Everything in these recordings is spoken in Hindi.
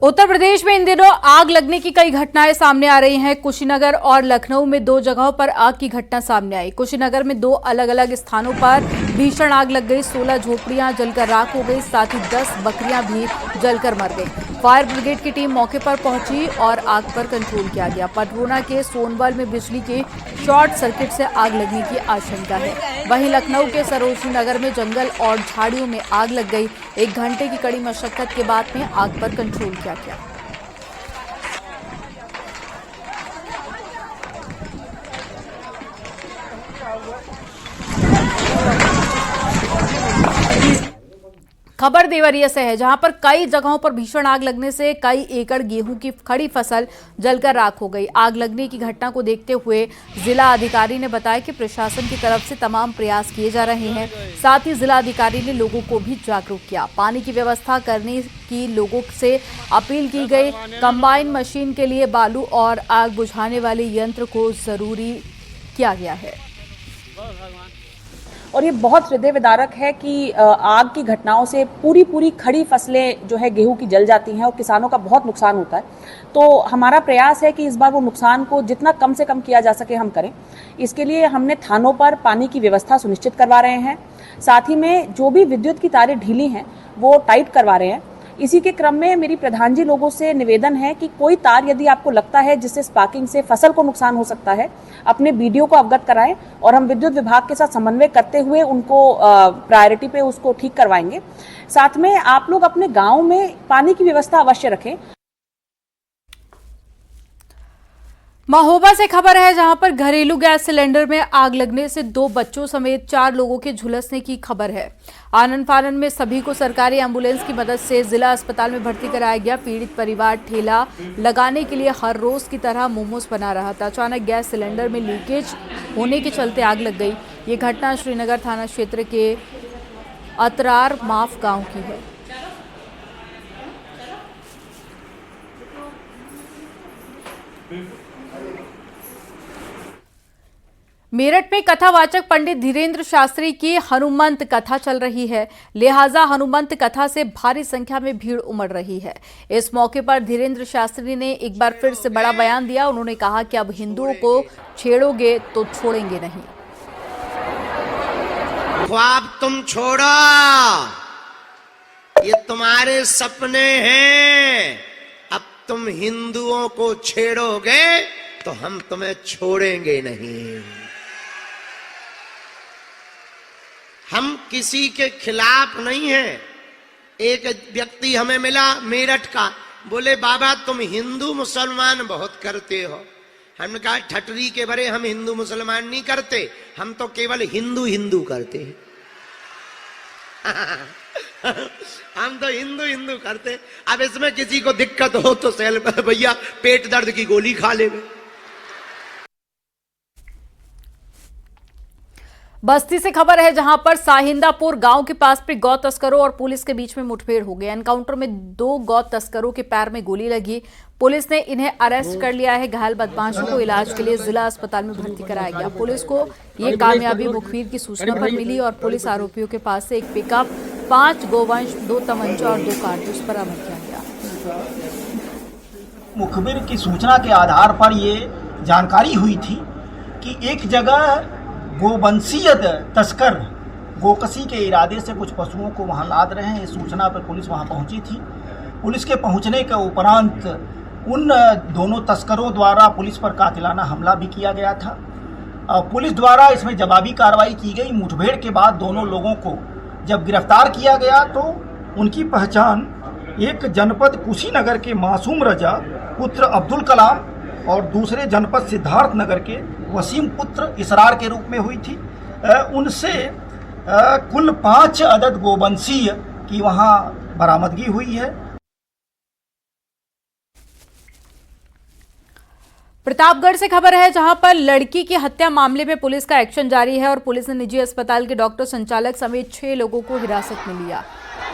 उत्तर प्रदेश में इन दिनों आग लगने की कई घटनाएं सामने आ रही हैं। कुशीनगर और लखनऊ में दो जगहों पर आग की घटना सामने आई। कुशीनगर में दो अलग अलग स्थानों पर भीषण आग लग गई। 16 झोपड़ियां जलकर राख हो गई, साथ ही 10 बकरियां भी जलकर मर गई। फायर ब्रिगेड की टीम मौके पर पहुंची और आग पर कंट्रोल किया गया। पटरोना के सोनवल में बिजली के शॉर्ट सर्किट से आग लगने की आशंका है। वहीं लखनऊ के सरोजनी नगर में जंगल और झाड़ियों में आग लग गई। 1 घंटे की कड़ी मशक्कत के बाद में आग पर कंट्रोल किया गया। खबर देवरिया से है, जहां पर कई जगहों पर भीषण आग लगने से कई एकड़ गेहूं की खड़ी फसल जलकर राख हो गई। आग लगने की घटना को देखते हुए जिला अधिकारी ने बताया कि प्रशासन की तरफ से तमाम प्रयास किए जा रहे हैं। साथ ही जिला अधिकारी ने लोगों को भी जागरूक किया। पानी की व्यवस्था करने की लोगों से अपील की गई। कंबाइन मशीन के लिए बालू और आग बुझाने वाले यंत्र को जरूरी किया गया है। और ये बहुत हृदय विदारक है कि आग की घटनाओं से पूरी खड़ी फसलें जो है गेहूं की जल जाती हैं और किसानों का बहुत नुकसान होता है। तो हमारा प्रयास है कि इस बार वो नुकसान को जितना कम से कम किया जा सके हम करें। इसके लिए हमने थानों पर पानी की व्यवस्था सुनिश्चित करवा रहे हैं। साथ ही में जो भी विद्युत की तारें ढीली हैं वो टाइट करवा रहे हैं। इसी के क्रम में मेरी प्रधान जी लोगों से निवेदन है कि कोई तार यदि आपको लगता है जिससे स्पार्किंग से फसल को नुकसान हो सकता है, अपने बीडीओ को अवगत कराएं और हम विद्युत विभाग के साथ समन्वय करते हुए उनको प्रायोरिटी पे उसको ठीक करवाएंगे। साथ में आप लोग अपने गांव में पानी की व्यवस्था अवश्य रखें। महोबा से खबर है, जहां पर घरेलू गैस सिलेंडर में आग लगने से 2 बच्चों समेत 4 लोगों के झुलसने की खबर है। आनन फानन में सभी को सरकारी एम्बुलेंस की मदद से जिला अस्पताल में भर्ती कराया गया। पीड़ित परिवार ठेला लगाने के लिए हर रोज की तरह मोमोज बना रहा था। अचानक गैस सिलेंडर में लीकेज होने के चलते आग लग गई। ये घटना श्रीनगर थाना क्षेत्र के अतरार माफ गाँव की है। मेरठ में कथावाचक पंडित धीरेन्द्र शास्त्री की हनुमंत कथा चल रही है, लिहाजा हनुमंत कथा से भारी संख्या में भीड़ उमड़ रही है। इस मौके पर धीरेन्द्र शास्त्री ने एक बार फिर से बड़ा बयान दिया। उन्होंने कहा कि अब हिंदुओं को छेड़ोगे तो छोड़ेंगे नहीं। ख्वाब तुम छोड़ो, ये तुम्हारे सपने हैं। अब तुम हिंदुओं को छेड़ोगे तो हम तुम्हें छोड़ेंगे नहीं। हम किसी के खिलाफ नहीं हैं। एक व्यक्ति हमें मिला मेरठ का, बोले बाबा तुम हिंदू मुसलमान बहुत करते हो। हमने कहा ठटरी के भरे हम हिंदू मुसलमान नहीं करते, हम तो केवल हिंदू हिंदू करते हैं। हम तो हिंदू हिंदू करते। अब इसमें किसी को दिक्कत हो तो सेल भैया पेट दर्द की गोली खा ले। बस्ती से खबर है, जहां पर साहिंदापुर गांव के पास पे गौ तस्करों और पुलिस के बीच में मुठभेड़ हो गई। एनकाउंटर में 2 गौ तस्करों के पैर में गोली लगी। पुलिस ने इन्हें अरेस्ट कर लिया है। घायल बदमाशों को इलाज के लिए जिला अस्पताल में भर्ती कराया गया। पुलिस को ये कामयाबी मुखबिर की सूचना पर मिली और पुलिस आरोपियों के पास से एक पिकअप, 5 गोवंश, 2 तमंचा और 2 कारतूस बरामद किया गया। मुखबिर की सूचना के आधार पर ये जानकारी हुई थी कि एक जगह गोवंशीय तस्कर गोकसी के इरादे से कुछ पशुओं को वहां लाद रहे हैं। इस सूचना पर पुलिस वहां पहुंची थी। पुलिस के पहुंचने के उपरांत उन दोनों तस्करों द्वारा पुलिस पर कातिलाना हमला भी किया गया था। पुलिस द्वारा इसमें जवाबी कार्रवाई की गई। मुठभेड़ के बाद दोनों लोगों को जब गिरफ्तार किया गया तो उनकी पहचान एक जनपद कुशीनगर के मासूम रजा पुत्र अब्दुल कलाम और दूसरे जनपद सिद्धार्थ नगर के वसीम पुत्र इसरार के रूप में हुई थी। उनसे कुल 5 अदद गोवंशीय की वहां बरामदगी हुई है। प्रतापगढ़ से खबर है, जहां पर लड़की की हत्या मामले में पुलिस का एक्शन जारी है और पुलिस ने निजी अस्पताल के डॉक्टर, संचालक समेत 6 लोगों को हिरासत में लिया।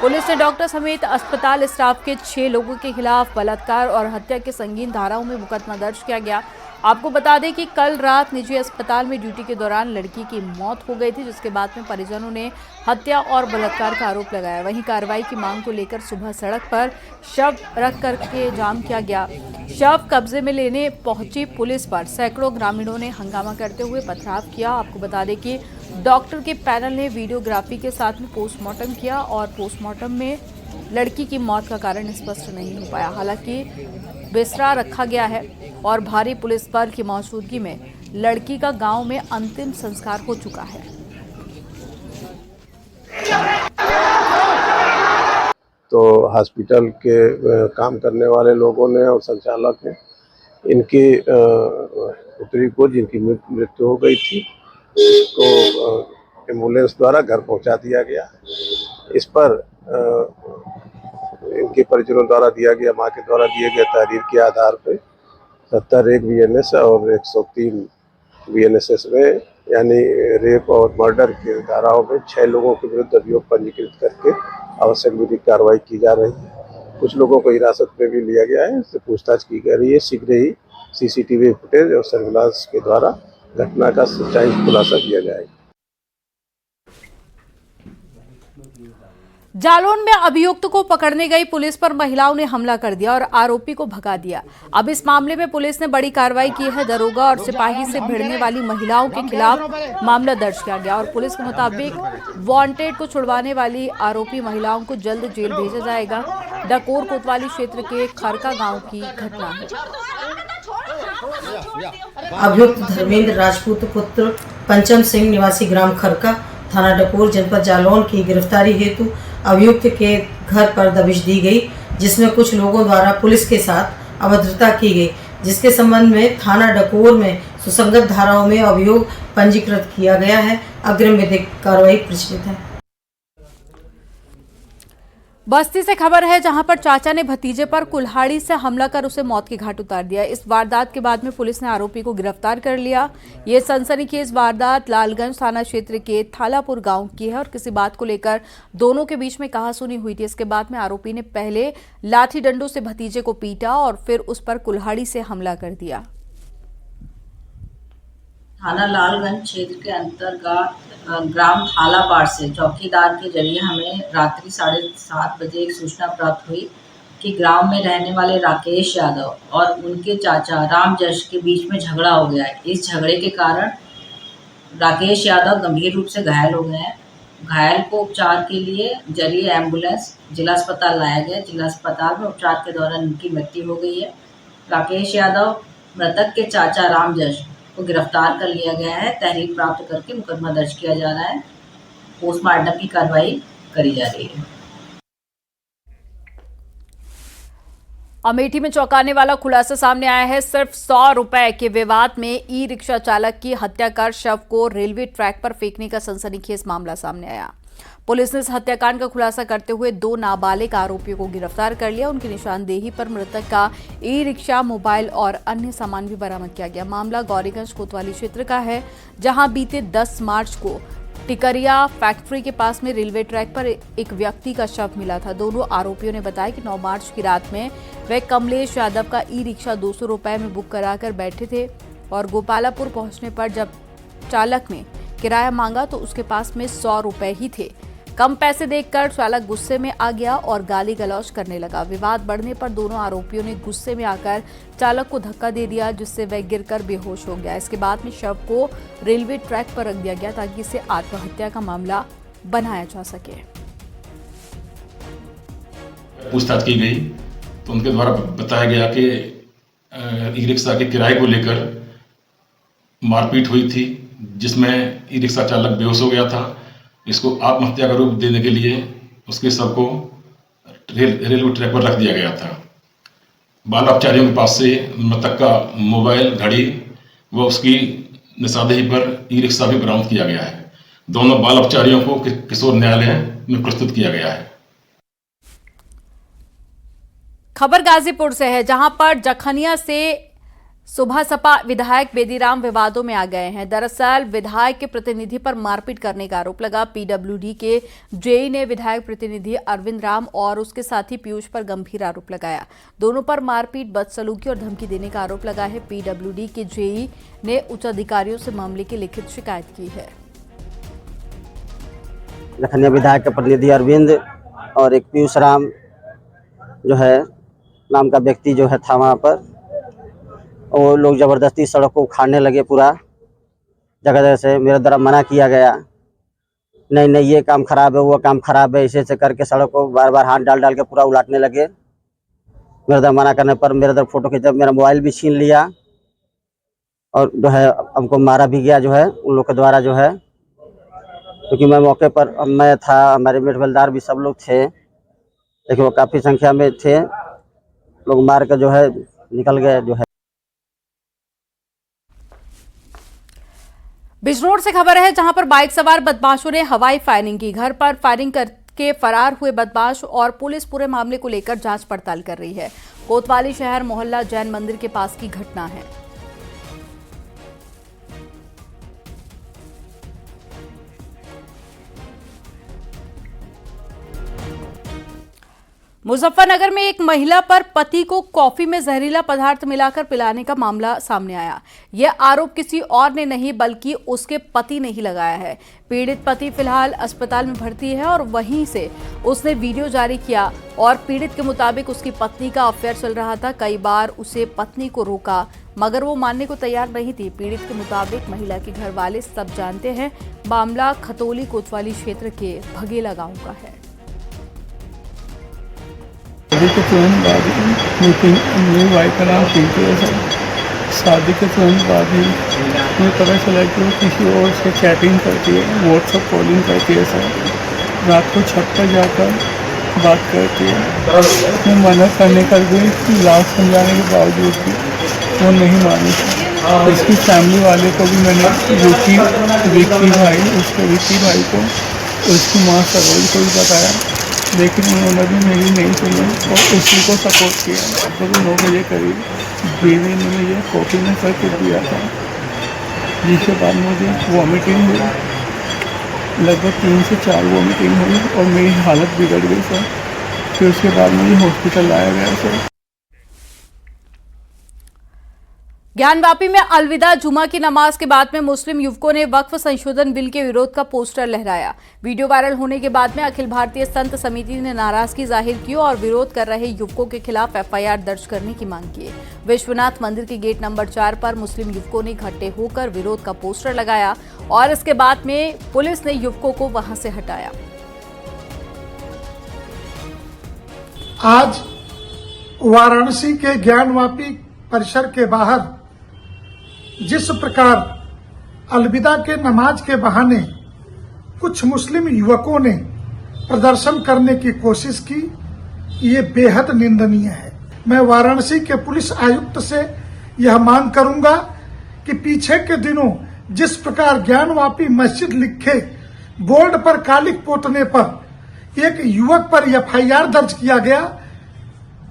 पुलिस ने डॉक्टर समेत अस्पताल स्टाफ के 6 लोगों के खिलाफ बलात्कार और हत्या के संगीन धाराओं में मुकदमा दर्ज किया गया। आपको बता दें कि कल रात निजी अस्पताल में ड्यूटी के दौरान लड़की की मौत हो गई थी, जिसके बाद में परिजनों ने हत्या और बलात्कार का आरोप लगाया। वहीं कार्रवाई की मांग को लेकर सुबह सड़क पर शव रख करके जाम किया गया। शव कब्जे में लेने पहुंची पुलिस पर सैकड़ों ग्रामीणों ने हंगामा करते हुए पथराव किया। आपको बता दें कि डॉक्टर के पैनल ने वीडियोग्राफी के साथ में पोस्टमार्टम किया और पोस्टमार्टम में लड़की की मौत का कारण स्पष्ट नहीं हो पाया। हालांकि बिस्तरा रखा गया है और भारी पुलिस बल की मौजूदगी में लड़की का गांव में अंतिम संस्कार हो चुका है। तो हॉस्पिटल के काम करने वाले लोगों ने और संचालक ने इनकी पुत्री को, जिनकी मृत्यु हो गई थी, इसको एम्बुलेंस द्वारा घर पहुंचा दिया गया। इस पर इनके परिजनों द्वारा दिया गया, मां के द्वारा दिए गए तहरीर के आधार पर 71 बीएनएस और 103 बीएनएसएस में यानी रेप और मर्डर के धाराओं में 6 लोगों के विरुद्ध अभियोग पंजीकृत करके आवश्यक विधिक कार्रवाई की जा रही है। कुछ लोगों को हिरासत में भी लिया गया है, इससे पूछताछ की जा रही है। शीघ्र ही सीसीटीवी फुटेज और सर्विलांस के द्वारा घटना का सच्चाई खुलासा किया जाएगा। जालौन में अभियुक्त को पकड़ने गई पुलिस पर महिलाओं ने हमला कर दिया और आरोपी को भगा दिया। अब इस मामले में पुलिस ने बड़ी कार्रवाई की है। दरोगा और सिपाही से भिड़ने वाली महिलाओं के खिलाफ मामला दर्ज किया गया और पुलिस के मुताबिक वांटेड को छुड़वाने वाली आरोपी महिलाओं को जल्द जेल भेजा जाएगा। डकोर कोतवाली क्षेत्र के खरका गाँव की घटना है। अभियुक्त धर्मेंद्र राजपूत पुत्र पंचम सिंह निवासी ग्राम खरका थाना डकोर जनपद जालौन की गिरफ्तारी हेतु अभियुक्त के घर पर दबिश दी गई, जिसमें कुछ लोगों द्वारा पुलिस के साथ अभद्रता की गई, जिसके संबंध में थाना डकोर में सुसंगत धाराओं में अभियोग पंजीकृत किया गया है। अग्रिम विधिक कार्रवाई प्रचलित है। बस्ती से खबर है, जहां पर चाचा ने भतीजे पर कुल्हाड़ी से हमला कर उसे मौत के घाट उतार दिया। इस वारदात के बाद में पुलिस ने आरोपी को गिरफ्तार कर लिया। ये सनसनीखेज वारदात लालगंज थाना क्षेत्र के थालापुर गांव की है और किसी बात को लेकर दोनों के बीच में कहासुनी हुई थी। इसके बाद में आरोपी ने पहले लाठी डंडों से भतीजे को पीटा और फिर उस पर कुल्हाड़ी से हमला कर दिया। थाना लालगंज क्षेत्र के अंतर्गत ग्राम थालापाड़ से चौकीदार के जरिए हमें रात्रि 7:30 बजे एक सूचना प्राप्त हुई कि ग्राम में रहने वाले राकेश यादव और उनके चाचा राम जश के बीच में झगड़ा हो गया है। इस झगड़े के कारण राकेश यादव गंभीर रूप से घायल हो गए हैं। घायल को उपचार के लिए जरिए एम्बुलेंस जिला अस्पताल लाया गया। जिला अस्पताल में उपचार के दौरान उनकी मृत्यु हो गई है। राकेश यादव मृतक के चाचा राम जश को गिरफ्तार कर लिया गया है। तहरीर प्राप्त करके मुकदमा दर्ज किया जा रहा है। पोस्टमार्टम की कार्रवाई करी जा रही है। अमेठी में चौंकाने वाला खुलासा सामने आया है। सिर्फ 100 रुपए के विवाद में ई रिक्शा चालक की हत्या कर शव को रेलवे ट्रैक पर फेंकने का सनसनीखेज मामला सामने आया। पुलिस ने इस हत्याकांड का खुलासा करते हुए 2 नाबालिग आरोपियों को गिरफ्तार कर लिया। उनकी निशानदेही पर मृतक का ई रिक्शा, मोबाइल और अन्य सामान भी बरामद किया गया। मामला गौरीगंज कोतवाली क्षेत्र का है, जहां बीते 10 मार्च को टिकरिया फैक्ट्री के पास में रेलवे ट्रैक पर एक व्यक्ति का शव मिला था। दोनों आरोपियों ने बताया कि 9 मार्च की रात में वे कमलेश यादव का ई रिक्शा 200 रुपए में बुक कराकर बैठे थे और गोपालापुर पहुंचने पर जब चालक ने किराया मांगा तो उसके पास में 100 रुपए ही थे। कम पैसे देखकर चालक गुस्से में आ गया और गाली गलौज करने लगा। विवाद बढ़ने पर दोनों आरोपियों ने गुस्से में आकर चालक को धक्का दे दिया, जिससे वह गिरकर बेहोश हो गया। इसके बाद में शव को रेलवे ट्रैक पर रख दिया गया ताकि इसे आत्महत्या का मामला बनाया जा सके। पूछताछ की गई तो उनके द्वारा बताया गया कि ई रिक्शा के किराए को लेकर मारपीट हुई थी, जिसमें ई रिक्शा चालक बेहोश हो गया था। इसको आत्महत्या का रूप देने के लिए उसके शव को रेलवे ट्रैक पर रख दिया गया था। बाल अपचारियों के पास से मृतक का मोबाइल, घड़ी व उसकी निशानदेही पर ई रिक्शा भी बरामद किया गया है। दोनों बाल अपचारियों को किशोर न्यायालय में प्रस्तुत किया गया है। खबर गाजीपुर से है, जहां पर जखनिया से सुबह सपा विधायक बेदीराम विवादों में आ गए हैं। दरअसल विधायक के प्रतिनिधि पर मारपीट करने का आरोप लगा। पीडब्ल्यूडी के जेई ने विधायक प्रतिनिधि अरविंद राम और उसके साथी पीयूष पर गंभीर आरोप लगाया। दोनों पर मारपीट, बदसलूकी और धमकी देने का आरोप लगा है। पीडब्ल्यूडी के जेई ने उच्च अधिकारियों से मामले की लिखित शिकायत की है। लखनिया विधायक के प्रतिनिधि अरविंद और एक पीयूष राम जो है नाम का व्यक्ति जो है था वहाँ पर, वो लोग ज़बरदस्ती सड़क को उखाड़ने लगे पूरा जगह जगह से। मेरे द्वारा मना किया गया, नहीं नहीं ये काम खराब है, वो काम खराब है, ऐसे करके सड़क को बार बार हाथ डाल डाल के पूरा उलाटने लगे। मेरे द्वारा मना करने पर मेरे द्वारा फोटो खींचा, मेरा मोबाइल भी छीन लिया और जो है हमको मारा भी गया जो है उन लोग के द्वारा जो है। क्योंकि मैं मौके पर मैं था, हमारे मेटबलदार भी सब लोग थे, लेकिन वो काफ़ी संख्या में थे, लोग मार कर जो है निकल गए जो है। बिजनौर से खबर है, जहां पर बाइक सवार बदमाशों ने हवाई फायरिंग की। घर पर फायरिंग करके फरार हुए बदमाश और पुलिस पूरे मामले को लेकर जांच पड़ताल कर रही है। कोतवाली शहर मोहल्ला जैन मंदिर के पास की घटना है। मुजफ्फरनगर में एक महिला पर पति को कॉफी में जहरीला पदार्थ मिलाकर पिलाने का मामला सामने आया। यह आरोप किसी और ने नहीं बल्कि उसके पति ने ही लगाया है। पीड़ित पति फिलहाल अस्पताल में भर्ती है और वहीं से उसने वीडियो जारी किया और पीड़ित के मुताबिक उसकी पत्नी का अफेयर चल रहा था। कई बार उसे पत्नी को रोका मगर वो मानने को तैयार नहीं थी। पीड़ित के मुताबिक महिला के घर वाले सब जानते हैं। मामला खतौली कोतवाली क्षेत्र के भगेला गांव का है। शादी के तुरंत बाद मेरी वाइफ का नाम पिंकी है सर। शादी के तुरंत बाद ही मुझे पता चला कि वो किसी और से चैटिंग करती है, व्हाट्सअप कॉलिंग करती है सर। रात को छत पर जाकर बात करती है। मैं मना करने का भी लास्ट समझाने के बावजूद भी वो नहीं मानी। उसकी फैमिली वाले को भी मैंने विक्की भाई को, उसकी माँ सरोज को भी बताया, लेकिन उन्होंने भी मेरी नहीं सुनी और उसी को सपोर्ट किया। तो 9 बजे करीब बीवी ने मुझे कॉफ़ी में करके दिया था, जिसके बाद मुझे वॉमिटिंग हुई। लगभग 3 से 4 वॉमिटिंग हुई और मेरी हालत बिगड़ गई सर। फिर उसके बाद मुझे हॉस्पिटल लाया गया सर। ज्ञानवापी में अलविदा जुमा की नमाज के बाद में मुस्लिम युवकों ने वक्फ संशोधन बिल के विरोध का पोस्टर लहराया। वीडियो वायरल होने के बाद में अखिल भारतीय संत समिति ने नाराजगी जाहिर की और विरोध कर रहे युवकों के खिलाफ एफआईआर दर्ज करने की मांग की। विश्वनाथ मंदिर के गेट नंबर 4 पर मुस्लिम युवकों ने इकट्ठे होकर विरोध का पोस्टर लगाया और इसके बाद में पुलिस ने युवकों को वहां से हटाया। आज वाराणसी के ज्ञानवापी परिसर के बाहर जिस प्रकार अलविदा के नमाज के बहाने कुछ मुस्लिम युवकों ने प्रदर्शन करने की कोशिश की, ये बेहद निंदनीय है। मैं वाराणसी के पुलिस आयुक्त से यह मांग करूंगा कि पीछे के दिनों जिस प्रकार ज्ञानवापी मस्जिद लिखे बोर्ड पर कालिक पोतने पर एक युवक पर एफआईआर दर्ज किया गया,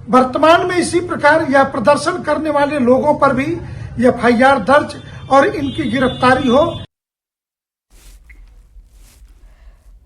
वर्तमान में इसी प्रकार यह प्रदर्शन करने वाले लोगों पर भी एफआईआर दर्ज और इनकी गिरफ्तारी हो।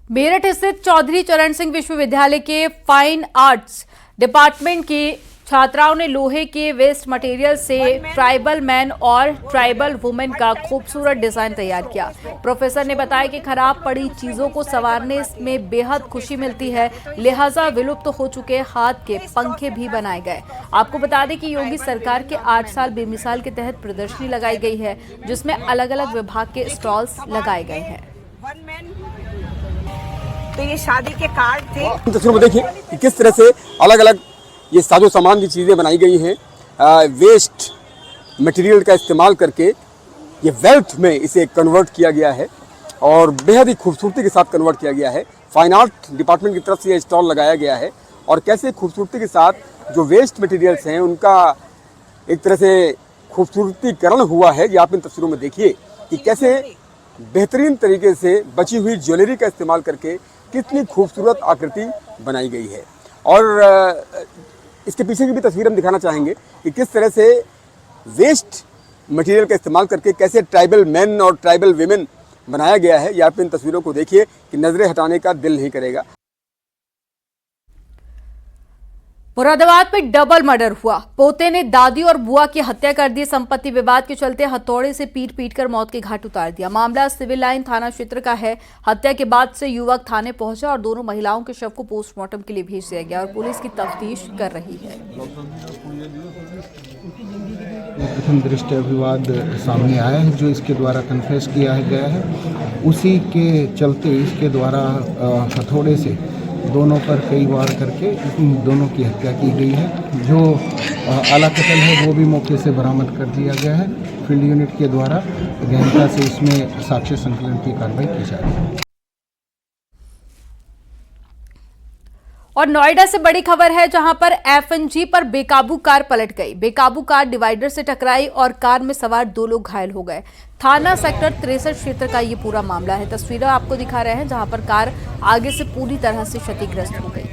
मेरठ स्थित चौधरी चरण सिंह विश्वविद्यालय के फाइन आर्ट्स डिपार्टमेंट की छात्राओं ने लोहे के वेस्ट मटेरियल से ट्राइबल मैन और ट्राइबल वुमेन का खूबसूरत डिजाइन तैयार किया। प्रोफेसर ने बताया कि खराब पड़ी चीजों को संवारने में बेहद खुशी मिलती है, लिहाजा विलुप्त हो चुके हाथ के पंखे भी बनाए गए। आपको बता दें कि योगी सरकार के 8 साल बेमिसाल के तहत प्रदर्शनी लगाई गई है, जिसमें अलग अलग विभाग के स्टॉल्स लगाए गए हैं। तो ये शादी के कार्ड थे। तस्वीरों में देखिए कि किस तरह से अलग अलग ये साजो सामान की चीज़ें बनाई गई हैं। वेस्ट मटेरियल का इस्तेमाल करके ये वेल्थ में इसे कन्वर्ट किया गया है और बेहद ही खूबसूरती के साथ कन्वर्ट किया गया है। फाइन आर्ट डिपार्टमेंट की तरफ से ये स्टॉल लगाया गया है और कैसे खूबसूरती के साथ जो वेस्ट मटेरियल्स हैं उनका एक तरह से खूबसूरतीकरण हुआ है। ये आप इन तस्वीरों में देखिए कि कैसे बेहतरीन तरीके से बची हुई ज्वेलरी का इस्तेमाल करके कितनी खूबसूरत आकृति बनाई गई है। और इसके पीछे की भी तस्वीर हम दिखाना चाहेंगे कि किस तरह से वेस्ट मटेरियल का इस्तेमाल करके कैसे ट्राइबल मैन और ट्राइबल विमेन बनाया गया है, या आप इन तस्वीरों को देखिए कि नजरें हटाने का दिल नहीं करेगा। मुरादाबाद में डबल मर्डर हुआ। पोते ने दादी और बुआ की हत्या कर दी। संपत्ति विवाद के चलते हथौड़े से पीट कर मौत के घाट उतार दिया। मामला सिविल लाइन थाना क्षेत्र का है। हत्या के बाद से युवक थाने पहुंचा और दोनों महिलाओं के शव को पोस्टमार्टम के लिए भेज दिया गया और पुलिस की तफ्तीश कर रही है। प्रथम दृष्टया विवाद सामने आया है जो इसके द्वारा कन्फेस किया गया है, उसी के चलते इसके द्वारा हथौड़े से दोनों पर कई बार करके दोनों की हत्या की गई है। जो आला कत्ल है वो भी मौके से बरामद कर दिया गया है। फील्ड यूनिट के द्वारा गहनता से इसमें साक्ष्य संकलन की कार्रवाई की जा रही है। और नोएडा से बड़ी खबर है, जहां पर एफएनजी पर बेकाबू कार पलट गई। बेकाबू कार डिवाइडर से टकराई और कार में सवार 2 लोग घायल हो गए। थाना सेक्टर 63 क्षेत्र का ये पूरा मामला है। तस्वीरें आपको दिखा रहे हैं जहां पर कार आगे से पूरी तरह से क्षतिग्रस्त हो गई।